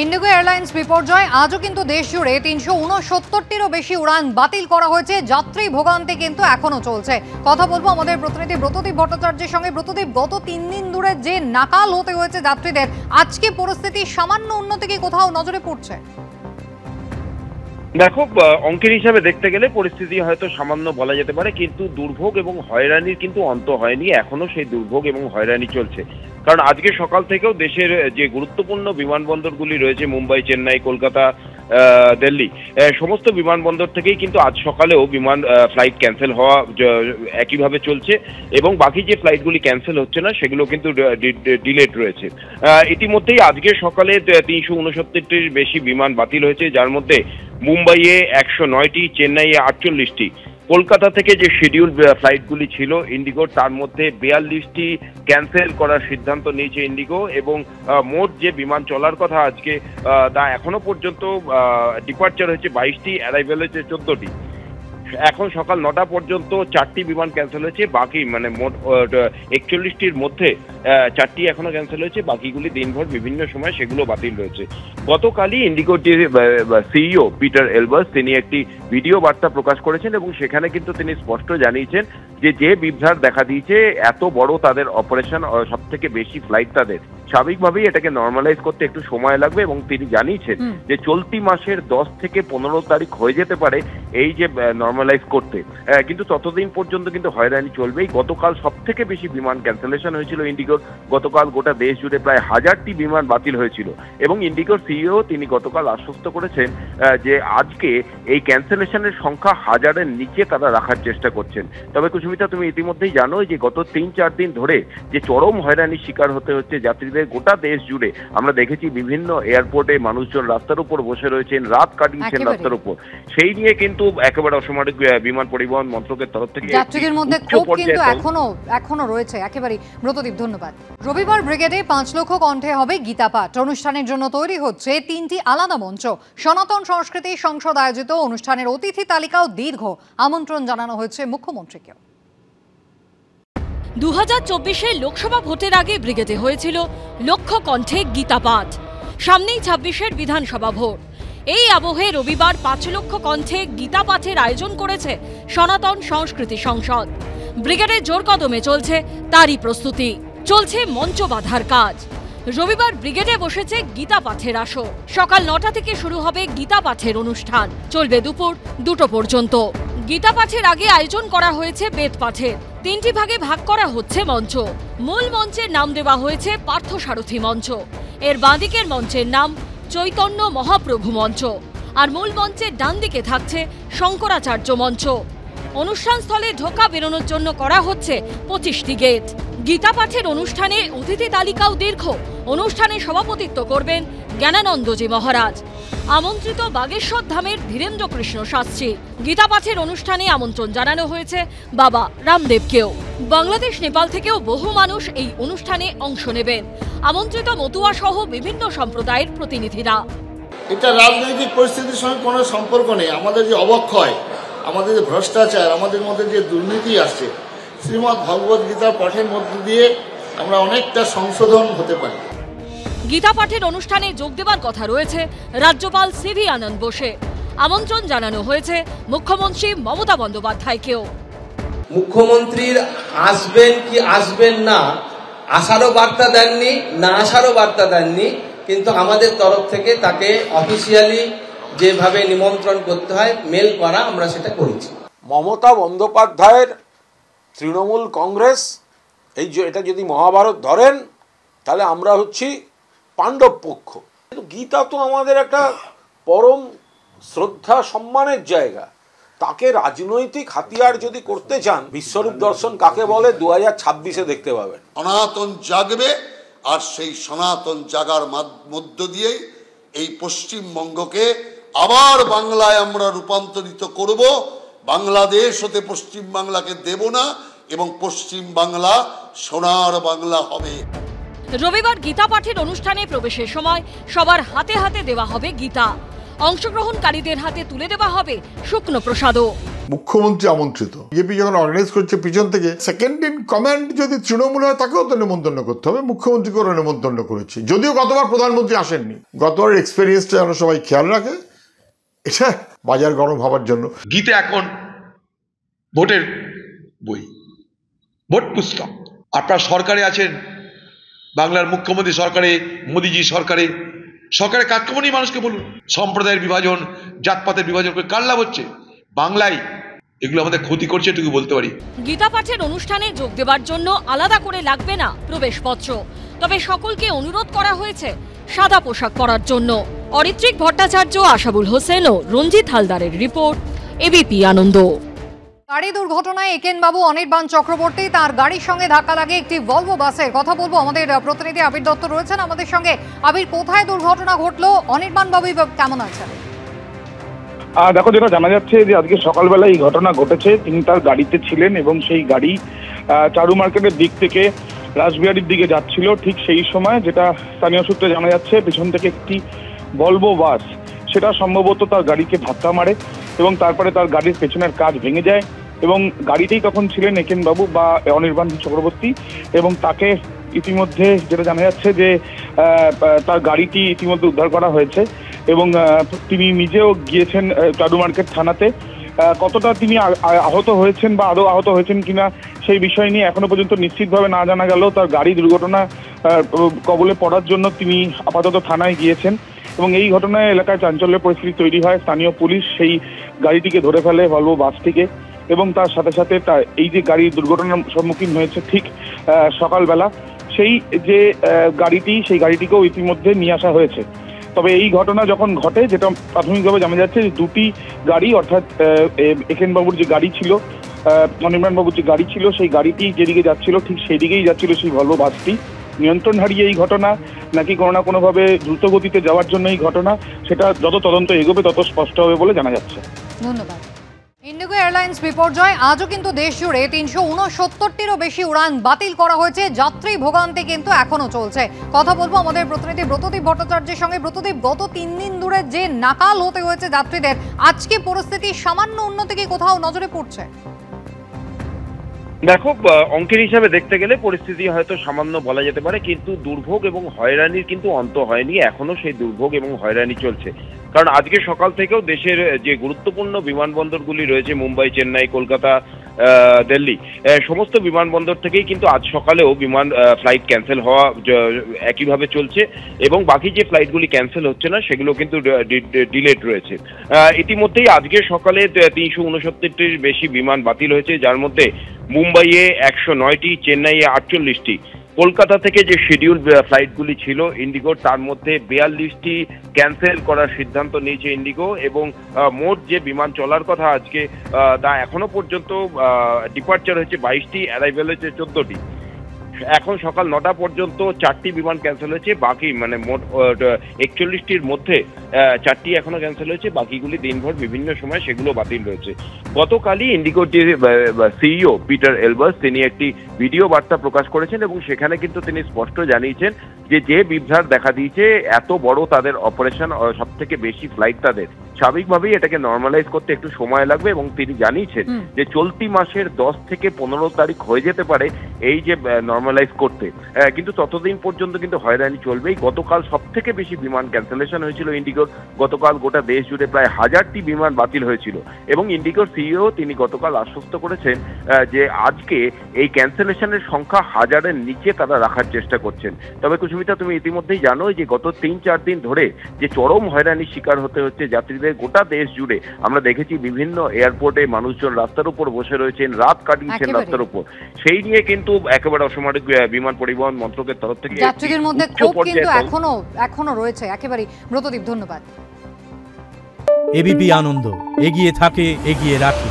Indigo airlines বিপর্যয় আজও কিন্তু দেশ জুড়ে ৩৬৯টিরও বেশি উড়ান বাতিল করা হয়েছে। যাত্রী ভোগান্তি কিন্তু এখনো চলছে। কথা বলবো আমাদের প্রতিনিধি ব্রতদীপ ভট্টাচার্যের সঙ্গে। ব্রতদীপ, গত ৩ দিন ধরে যে নাকাল হতে হয়েছে যাত্রীদের, আজকে পরিস্থিতি সামান্য উন্নতি কি কোথাও নজরে পড়ছে? দেখো, অঙ্কের হিসাবে দেখতে গেলে পরিস্থিতি হয়তো সামান্য বলা যেতে পারে, কিন্তু দুর্ভোগ এবং হয়রানির কিন্তু অন্ত হয়নি। এখনো সেই দুর্ভোগ এবং হয়রানি চলছে। কারণ আজকে সকাল থেকেও দেশের যে গুরুত্বপূর্ণ বিমানবন্দরগুলি রয়েছে, মুম্বাই, চেন্নাই, কলকাতা, দিল্লি, সমস্ত বিমানবন্দর থেকেই কিন্তু আজ সকালেও ফ্লাইট ক্যান্সেল হওয়া একইভাবে চলছে, এবং বাকি যে ফ্লাইটগুলি ক্যান্সেল হচ্ছে না সেগুলো কিন্তু ডিলেড রয়েছে। ইতিমধ্যেই আজকে সকালে ৩৬৯টির বেশি বিমান বাতিল হয়েছে, যার মধ্যে মুম্বাইয়ে ১০৯টি, চেন্নাইয়ে ৪৮টি, কলকাতা থেকে যে শিডিউল ফ্লাইটগুলি ছিল ইন্ডিগোর, তার মধ্যে ৪২টি ক্যান্সেল করার সিদ্ধান্ত নিয়েছে ইন্ডিগো, এবং মোট যে বিমান চলার কথা আজকে তা এখনো পর্যন্ত ডিপার্চার হয়েছে 22টি, অ্যারাইভেল হয়েছে 14টি। এখন সকাল 9টা পর্যন্ত 4টি বিমান ক্যান্সেল হয়েছে, বাকি মানে মোট 41টির মধ্যে 4টি এখনো ক্যান্সেল হয়েছে, বাকিগুলি দিনভর বিভিন্ন সময় সেগুলো বাতিল রয়েছে। গতকালই ইন্ডিগোর যে সিইও পিটার এলবার্স, তিনি একটি ভিডিও বার্তা প্রকাশ করেছেন, এবং সেখানে কিন্তু তিনি স্পষ্ট জানিয়েছেন যে বিভ্রাট দেখা দিয়েছে, এত বড় তাদের অপারেশন, সব থেকে বেশি ফ্লাইট তাদের, স্বাভাবিকভাবেই এটাকে নর্মালাইজ করতে একটু সময় লাগবে, এবং তিনি জানিয়েছেন যে চলতি মাসের 10 থেকে 15 তারিখ হয়ে যেতে পারে এই যে নর্মালাইজ করতে, কিন্তু ততদিন পর্যন্ত কিন্তু হয়রানি চলবেই। গতকাল সব থেকে বেশি বিমান ক্যান্সেলেশন হয়েছিল ইন্ডিগোর। গতকাল গোটা দেশ জুড়ে প্রায় 1000টি বিমান বাতিল হয়েছিল, এবং ইন্ডিগোর সিইও তিনি গতকাল আশ্বস্ত করেছেন যে আজকে এই ক্যান্সেলেশনের সংখ্যা 1000-এর নিচে তারা রাখার চেষ্টা করছেন। তবে কুসুমিতা, তুমি ইতিমধ্যেই জানো যে গত 3-4 দিন ধরে যে চরম হয়রানির শিকার হতে হচ্ছে যাত্রীদের গোটা দেশ জুড়ে। আমরা দেখেছি বিভিন্ন এয়ারপোর্টে মানুষজন রাস্তার উপর বসে রয়েছেন, রাত কাটিয়েছেন রাস্তার উপর। সেই নিয়ে কিন্তু একেবারে অসামরিক বিমান পরিবহন মন্ত্রকের তরফ থেকে যাত্রীদের মধ্যে ক্ষোভ কিন্তু এখনো রয়েছে। একেবারে ব্রতদীপ, ধন্যবাদ। রবিবার ব্রিগেডে 5 লক্ষ কণ্ঠে হবে গীতা পাঠ। অনুষ্ঠানের জন্য তৈরি হচ্ছে 3টি আলাদা মঞ্চ। সনাতন সংস্কৃতি সংসদ আয়োজিত অনুষ্ঠানের অতিথি তালিকাও দীর্ঘ। আমন্ত্রণ জানানো হয়েছে মুখ্যমন্ত্রীকে। 2024-এর লোকসভা ভোটের আগে ব্রিগেডে হয়েছিল লক্ষ কণ্ঠে গীতা পাঠ। সামনেই 26-এর বিধানসভা ভোট। এই আবহে রবিবার 5 লক্ষ কণ্ঠে গীতা পাঠের আয়োজন করেছে সনাতন সংস্কৃতি সংসদ। ব্রিগেডে জোর কদমে চলছে তারই প্রস্তুতি। চলছে মঞ্চ বাঁধার কাজ। রবিবার ব্রিগেডে বসেছে গীতা পাঠের আসর। সকাল 9টা থেকে শুরু হবে গীতা পাঠের অনুষ্ঠান, চলবে দুপুর 2টো পর্যন্ত। গীতা পাঠের আগে আয়োজন করা হয়েছে বেদ পাঠের। 3টি ভাগে ভাগ করা হচ্ছে মঞ্চ। মূল মঞ্চের নাম দেওয়া হয়েছে পার্থসারথী মঞ্চ। এর বাঁদিকের মঞ্চের নাম চৈতন্য মহাপ্রভু মঞ্চ, আর মূল মঞ্চের ডান দিকে থাকছে শঙ্করাচার্য মঞ্চ। অনুষ্ঠানস্থলে ঢোকা বেরোনোর জন্য করা হচ্ছে 25টি গেট। গীতা পাঠের অনুষ্ঠানে অতিথি তালিকাও দীর্ঘ। অনুষ্ঠানে সভাপতিত্ব করবেন জ্ঞানানন্দজি মহারাজ। আমন্ত্রিত বাগেশ্বর ধামের ধীরেন্দ্র কৃষ্ণ শাস্ত্রী। গীতা পাঠের অনুষ্ঠানে আমন্ত্রণ জানানো হয়েছে বাবা রামদেবকেও। বাংলাদেশ, নেপাল থেকেও বহু মানুষ এই অনুষ্ঠানে অংশ নেবেন। আমন্ত্রিত মতুয়া সহ বিভিন্ন সম্প্রদায়ের প্রতিনিধিরা। এটা রাজনৈতিক পরিস্থিতির সঙ্গে কোনো সম্পর্ক নেই। আমাদের যে অবক্ষয়, আমাদের যে ভ্রষ্টাচার, আমাদের মধ্যে যে দুর্নীতি আসছে, শ্রীমদ্ ভগবত গীতার পাঠের মধ্য দিয়ে আমরা অনেকটা সংশোধন হতে পারি। গীতা পাঠের অনুষ্ঠানে যোগ দেবার কথা রয়েছে রাজ্যপাল সিভি আনন্দ বোসে। আমন্ত্রণ জানানো হয়েছে মুখ্যমন্ত্রী মমতা বন্দ্যোপাধ্যায়কেও। মুখ্যমন্ত্রীর আসবেন কি আসবেন না, আসারও বার্তা দেননি, না আসারও বার্তা দেননি, কিন্তু আমাদের তরফ থেকে তাকে অফিসিয়ালি যেভাবে নিমন্ত্রণ করতে হয় মেল করা, আমরা সেটা করেছি। মমতা বন্দ্যোপাধ্যায়ের তৃণমূল কংগ্রেস এটা যদি মহাভারত ধরেন, তাহলে আমরা হচ্ছি পাণ্ডব পক্ষ। কিন্তু গীতা তো আমাদের একটা পরম শ্রদ্ধা সম্মানের জায়গা। তাকে রাজনৈতিক হাতিয়ার যদি করতে চান, বিশ্বরূপ দর্শন কাকে বলে 2026-এ দেখতে পাবেন। সনাতন জাগবে, আর সেই সনাতন জাগার মধ্য দিয়েই এই পশ্চিমবঙ্গকে আবার বাংলায় আমরা রূপান্তরিত করব। বাংলাদেশ হতে পশ্চিম বাংলাকে দেব না, এবং পশ্চিম বাংলা সোনার বাংলা হবে। রবিবার গীতা পাঠের অনুষ্ঠানে প্রবেশের সময় সবার হাতে হাতে দেওয়া হবে গীতা। অংশগ্রহণকারীদের হাতে তুলে দেওয়া হবে শুকনো প্রসাদও। মুখ্যমন্ত্রী আমন্ত্রিত, বিজেপি যখন অর্গানাইজ করছে পিছন থেকে, সেকেন্ড ইন কমান্ড যদি তৃণমূল হয় তাকেও তো নেমন্তন্ন করতে হবে, মুখ্যমন্ত্রীকেও নেমন্তন্ন করেছি, যদিও গতবার প্রধানমন্ত্রী আসেননি। গতবারের এক্সপেরিয়েন্সটা যেন সবাই খেয়াল রাখে, এটা বাজার গরম হওয়ার জন্য। গীতা এখন ভোটের বই, ভোট পুস্তক। আপনারা সরকারে আছেন, বাংলার মুখ্যমন্ত্রী সরকারে, মোদিজি সরকারে, সরকারের কাজকর্ম নিয়ে মানুষকে বলুন। সম্প্রদায়ের বিভাজন, জাতপাতের বিভাজন করে কার লাভ হচ্ছে? বাংলায় এগুলো আমাদের ক্ষতি করছে, এটুকু বলতে পারি। গীতা পাঠের অনুষ্ঠানে যোগ দেওয়ার জন্য আলাদা করে লাগবে না প্রবেশপত্র, তবে সকলকে অনুরোধ করা হয়েছে সাদা পোশাক পরার জন্য। অরিত্রিক ভট্টাচার্য, আশাবুল হোসেন ও রঞ্জিত হালদারের রিপোর্ট, এবিপি আনন্দ। গাড়ি দুর্ঘটনায় একেনবাবু অনির্বাণ চক্রবর্তী, তার গাড়ির সঙ্গে ধাক্কা লাগে একটি ভলভো বাসের। কথা বলবো, আমাদের প্রতিনিধি আবির দত্ত রয়েছেন আমাদের সঙ্গে। আবির, কোথায় দুর্ঘটনা ঘটলো? অনির্বাণ বাবু কেমন আছেন? দেখো, যেটা জানা যাচ্ছে যে আজকে সকালবেলা এই ঘটনা ঘটেছে। তিনি তার গাড়িতে ছিলেন এবং সেই গাড়ি চারু মার্কেটের দিক থেকে রাসবিহারীর দিকে যাচ্ছিল। ঠিক সেই সময়, যেটা স্থানীয় সূত্রে জানা যাচ্ছে, পিছন থেকে একটি ভলভো বাস সেটা সম্ভবত তার গাড়িকে ধাক্কা মারে এবং তারপরে তার গাড়ির পেছনের কাচ ভেঙে যায় এবং গাড়িতেই তখন ছিলেন একেনবাবু বা অনির্বাণ চক্রবর্তী। এবং তাকে ইতিমধ্যে যেটা জানা যাচ্ছে যে তার গাড়িটি ইতিমধ্যে উদ্ধার করা হয়েছে এবং তিনি নিজেও গিয়েছেন চারু মার্কেট থানাতে। কতটা তিনি আহত হয়েছেন বা আদৌ আহত হয়েছেন কিনা সেই বিষয় নিয়ে এখনো পর্যন্ত নিশ্চিতভাবে না জানা গেলেও তার গাড়ি দুর্ঘটনা কবলে পড়ার জন্য তিনি আপাতত থানায় গিয়েছেন এবং এই ঘটনায় এলাকায় চাঞ্চল্যের পরিস্থিতি তৈরি হয়। স্থানীয় পুলিশ সেই গাড়িটিকে ধরে ফেলে, ভলভো বাসটিকে, এবং তার সাথে সাথে এই যে গাড়ি দুর্ঘটনার সম্মুখীন হয়েছে ঠিক সকালবেলা, সেই যে গাড়িটি, সেই গাড়িটিকেও ইতিমধ্যে নিয়ে আসা হয়েছে। তবে এই ঘটনা যখন ঘটে, যেটা প্রাথমিকভাবে জানা যাচ্ছে যে দুটি গাড়ি, অর্থাৎ একেনবাবুর যে গাড়ি ছিল, অনির্বাণবাবুর যে গাড়ি ছিল, সেই গাড়িটি যেদিকে যাচ্ছিল ঠিক সেই দিকেই যাচ্ছিল সেই ভলভো বাসটি। নিয়ন্ত্রণ হারিয়ে এই ঘটনা নাকি কোনো না কোনোভাবে দ্রুত গতিতে যাওয়ার জন্য এই ঘটনা, সেটা যত তদন্ত এগোবে তত স্পষ্ট হবে বলে জানা যাচ্ছে। ধন্যবাদ। ইন্ডিগো এয়ারলাইন্স বিপর্যয়, আজও কিন্তু দেশ জুড়ে ৩৬৯টিরও বেশি উড়ান বাতিল করা হয়েছে। যাত্রী ভোগান্তি কিন্তু এখনো চলছে। কথা বলবো আমাদের প্রতিনিধি ব্রতদীপ ভট্টাচার্যের সঙ্গে। ব্রতদীপ, গত 3 দিন ধরে যে নাকাল হতে হয়েছে যাত্রীদের, আজকে পরিস্থিতি সামান্য উন্নতি কি কোথাও নজরে পড়ছে? দেখো, অঙ্কের হিসাবে দেখতে গেলে পরিস্থিতি হয়তো সামান্য বলা যেতে পারে, কিন্তু দুর্ভোগ এবং হয়রানির কিন্তু অন্ত হয়নি। এখনো সেই দুর্ভোগ এবং হয়রানি চলছে। কারণ আজকে সকাল থেকেও দেশের যে গুরুত্বপূর্ণ বিমানবন্দরগুলি রয়েছে, মুম্বাই, চেন্নাই, কলকাতা, দিল্লি, সমস্ত বিমানবন্দর থেকেই কিন্তু আজ সকালেও ফ্লাইট ক্যান্সেল হওয়া একইভাবে চলছে এবং বাকি যে ফ্লাইটগুলি ক্যান্সেল হচ্ছে না সেগুলো কিন্তু ডিলেড রয়েছে। ইতিমধ্যেই আজকে সকালে ৩৬৯টির বেশি বিমান বাতিল হয়েছে, যার মধ্যে মুম্বাইয়ে ১০৯টি, চেন্নাইয়ে ৪৮টি, কলকাতা থেকে যে শিডিউল ফ্লাইটগুলি ছিল ইন্ডিগোর, তার মধ্যে ৪২টি ক্যান্সেল করার সিদ্ধান্ত নিয়েছে ইন্ডিগো এবং মোট যে বিমান চলার কথা আজকে, তা এখনো পর্যন্ত ডিপার্চার হয়েছে 22টি, অ্যারাইভেল হয়েছে 14টি। এখন সকাল 9টা পর্যন্ত 4টি বিমান ক্যান্সেল হয়েছে, বাকি মানে মোট 41টির মধ্যে 4টি এখনো ক্যান্সেল হয়েছে, বাকিগুলি দিনভর বিভিন্ন সময় সেগুলো বাতিল রয়েছে। গতকালই ইন্ডিগোর যে সিইও পিটার এলবার্স, তিনি একটি ভিডিও বার্তা প্রকাশ করেছেন এবং সেখানে কিন্তু তিনি স্পষ্ট জানিয়েছেন যে বিভ্রাট দেখা দিয়েছে, এত বড় তাদের অপারেশন, সব থেকে বেশি ফ্লাইট তাদের, স্বাভাবিকভাবেই এটাকে নর্মালাইজ করতে একটু সময় লাগবে এবং তিনি জানিয়েছেন যে চলতি মাসের 10 থেকে 15 তারিখ হয়ে যেতে পারে এই যে নর্মালাইজ করতে, কিন্তু ততদিন পর্যন্ত কিন্তু হয়রানি চলবেই। গতকাল সব থেকে বেশি বিমান ক্যান্সেলেশন হয়েছিল ইন্ডিগোর। গতকাল গোটা দেশ জুড়ে প্রায় 1000টি বিমান বাতিল হয়েছিল এবং ইন্ডিগোর সিইও তিনি গতকাল আশ্বস্ত করেছেন যে আজকে এই ক্যান্সেলেশনের সংখ্যা 1000-এর নিচে তারা রাখার চেষ্টা করছেন। তবে কুসুমিতা, তুমি ইতিমধ্যেই জানো যে গত 3-4 দিন ধরে যে চরম হয়রানির শিকার হতে হচ্ছে যাত্রীদের গোটা দেশ জুড়ে। আমরা দেখেছি বিভিন্ন এয়ারপোর্টে মানুষজন রাস্তার উপর বসে রয়েছেন, রাত কাটিয়েছেন রাস্তার উপর। সেই নিয়ে কিন্তু একেবারে অসামরিক বিমান পরিবহন মন্ত্রকের তরফ থেকে যাত্রীদের মধ্যে ক্ষোভ কিন্তু এখনো রয়েছে। একেবারে ব্রতদীপ, ধন্যবাদ। এবিপি আনন্দ, এগিয়ে থাকে, এগিয়ে রাখে।